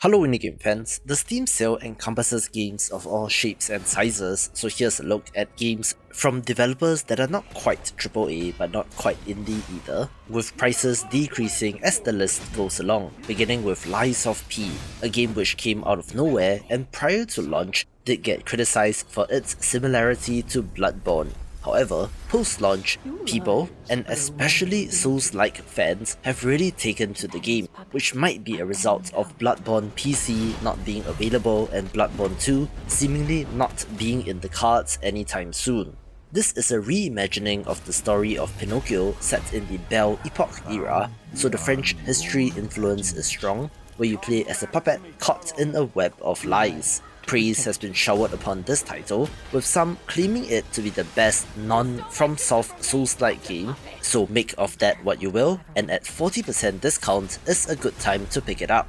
Hello indie game fans, the Steam sale encompasses games of all shapes and sizes, so here's a look at games from developers that are not quite AAA but not quite indie either, with prices decreasing as the list goes along, beginning with Lies of P, a game which came out of nowhere and prior to launch did get criticized for its similarity to Bloodborne. However, post-launch, people, and especially Souls-like fans, have really taken to the game, which might be a result of Bloodborne PC not being available and Bloodborne 2 seemingly not being in the cards anytime soon. This is a reimagining of the story of Pinocchio set in the Belle Epoque era, so the French history influence is strong, where you play as a puppet caught in a web of lies. Praise has been showered upon this title, with some claiming it to be the best non-FromSoft Souls-like game, so make of that what you will, and at 40% discount is a good time to pick it up.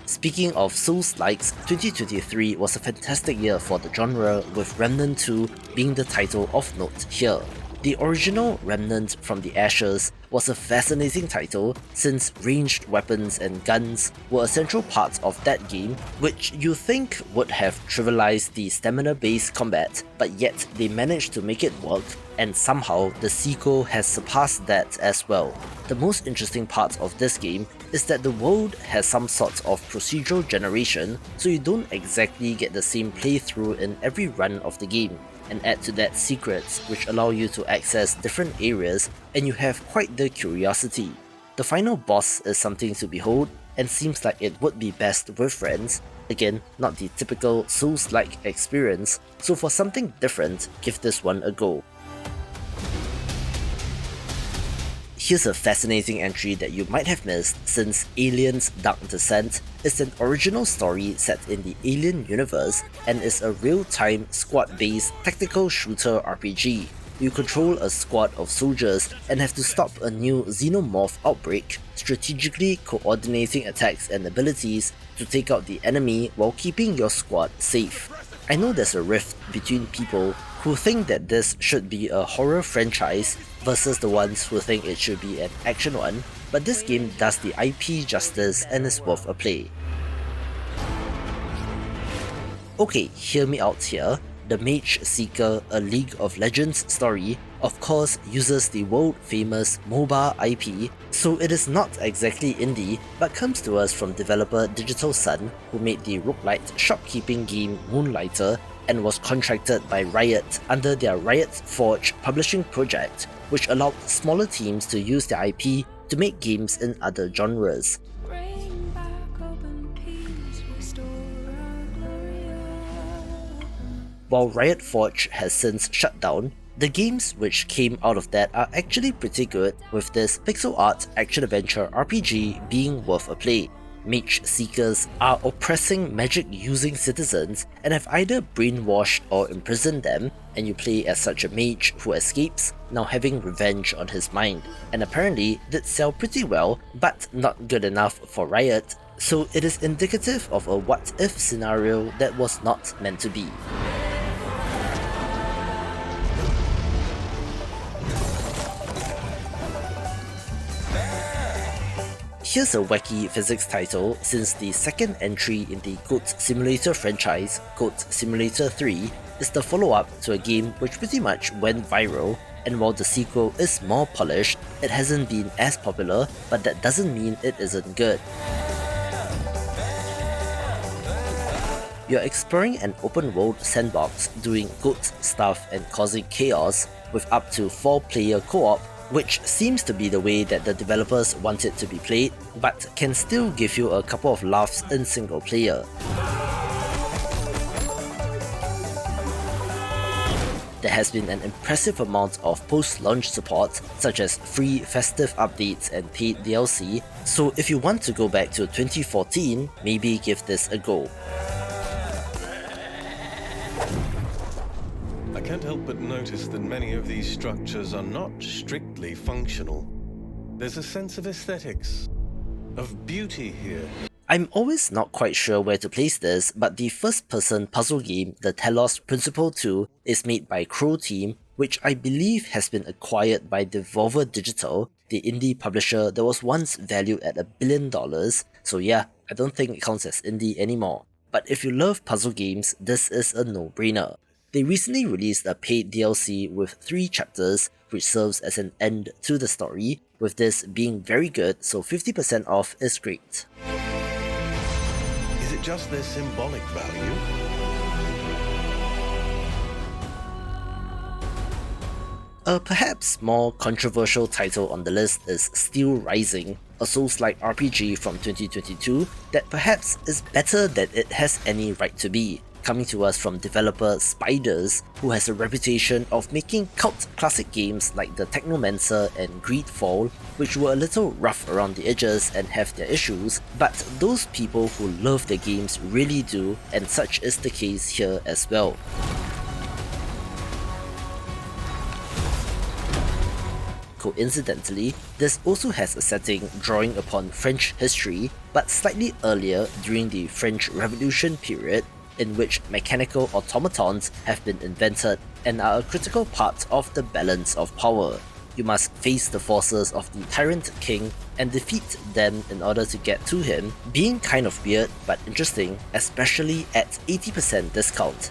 Speaking of Souls-likes, 2023 was a fantastic year for the genre, with Remnant 2 being the title of note here. The original Remnant from the Ashes was a fascinating title since ranged weapons and guns were a central part of that game, which you think would have trivialized the stamina-based combat, but yet they managed to make it work, and somehow the sequel has surpassed that as well. The most interesting part of this game is that the world has some sort of procedural generation, so you don't exactly get the same playthrough in every run of the game. And add to that secrets which allow you to access different areas, and you have quite the curiosity. The final boss is something to behold and seems like it would be best with friends. Again, not the typical Souls-like experience, so for something different, give this one a go. Here's a fascinating entry that you might have missed, since Alien's Dark Descent is an original story set in the Alien universe and is a real-time squad-based tactical shooter RPG. You control a squad of soldiers and have to stop a new xenomorph outbreak, strategically coordinating attacks and abilities to take out the enemy while keeping your squad safe. I know there's a rift between people who think that this should be a horror franchise versus the ones who think it should be an action one, but this game does the IP justice and is worth a play. Okay, hear me out here. The Mageseeker, a League of Legends story, of course uses the world famous MOBA IP, so it is not exactly indie, but comes to us from developer Digital Sun, who made the roguelite shopkeeping game Moonlighter and was contracted by Riot under their Riot Forge publishing project, which allowed smaller teams to use their IP to make games in other genres. While Riot Forge has since shut down, the games which came out of that are actually pretty good, with this pixel art action-adventure RPG being worth a play. Mageseekers are oppressing magic-using citizens and have either brainwashed or imprisoned them, and you play as such a mage who escapes, now having revenge on his mind, and apparently did sell pretty well, but not good enough for Riot, so it is indicative of a what-if scenario that was not meant to be. Here's a wacky physics title, since the second entry in the Goat Simulator franchise, Goat Simulator 3, is the follow-up to a game which pretty much went viral, and while the sequel is more polished, it hasn't been as popular, but that doesn't mean it isn't good. You're exploring an open-world sandbox, doing goat stuff and causing chaos, with up to 4-player co-op, which seems to be the way that the developers want it to be played, but can still give you a couple of laughs in single player. There has been an impressive amount of post-launch support, such as free festive updates and paid DLC, so if you want to go back to 2014, maybe give this a go. I can't help but notice that many of these structures are not strictly functional. There's a sense of aesthetics, of beauty here. I'm always not quite sure where to place this, but the first-person puzzle game, the Talos Principle 2, is made by Crow Team, which I believe has been acquired by Devolver Digital, the indie publisher that was once valued at $1 billion, so yeah, I don't think it counts as indie anymore. But if you love puzzle games, this is a no-brainer. They recently released a paid DLC with 3 chapters, which serves as an end to the story, with this being very good, so 50% off is great. Is it just their symbolic value? A perhaps more controversial title on the list is Steelrising, a Souls-like RPG from 2022 that perhaps is better than it has any right to be, coming to us from developer Spiders, who has a reputation of making cult classic games like the Technomancer and Greedfall, which were a little rough around the edges and have their issues, but those people who love their games really do, and such is the case here as well. Coincidentally, this also has a setting drawing upon French history, but slightly earlier during the French Revolution period, in which mechanical automatons have been invented and are a critical part of the balance of power. You must face the forces of the Tyrant King and defeat them in order to get to him, being kind of weird but interesting, especially at 80% discount.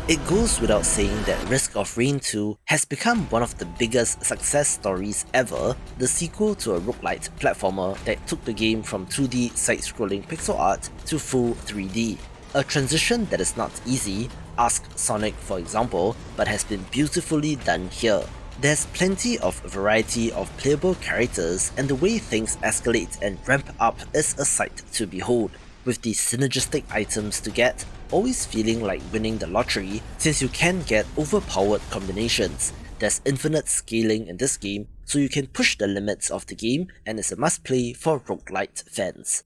It goes without saying that Risk of Rain 2 has become one of the biggest success stories ever, the sequel to a roguelite platformer that took the game from 2D side-scrolling pixel art to full 3D. A transition that is not easy, ask Sonic for example, but has been beautifully done here. There's plenty of variety of playable characters, and the way things escalate and ramp up is a sight to behold, with the synergistic items to get always feeling like winning the lottery since you can get overpowered combinations. There's infinite scaling in this game, so you can push the limits of the game, and is a must play for roguelite fans.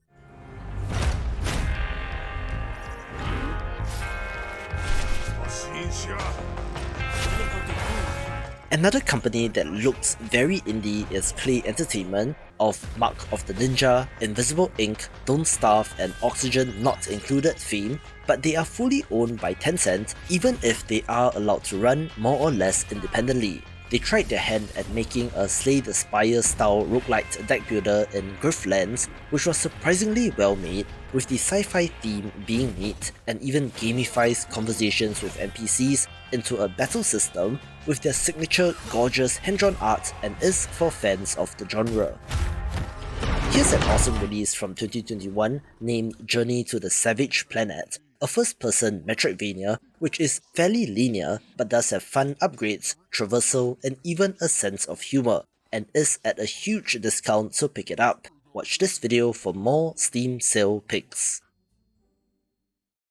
Another company that looks very indie is Play Entertainment, of Mark of the Ninja, Invisible Ink, Don't Starve and Oxygen Not Included fame, but they are fully owned by Tencent even if they are allowed to run more or less independently. They tried their hand at making a Slay the Spire style roguelite deck builder in Griftlands, which was surprisingly well made, with the sci-fi theme being neat and even gamifies conversations with NPCs into a battle system with their signature gorgeous hand-drawn art, and is for fans of the genre. Here's an awesome release from 2021 named Journey to the Savage Planet, a first-person Metroidvania which is fairly linear but does have fun upgrades, traversal and even a sense of humour, and is at a huge discount, so pick it up. Watch this video for more Steam sale picks.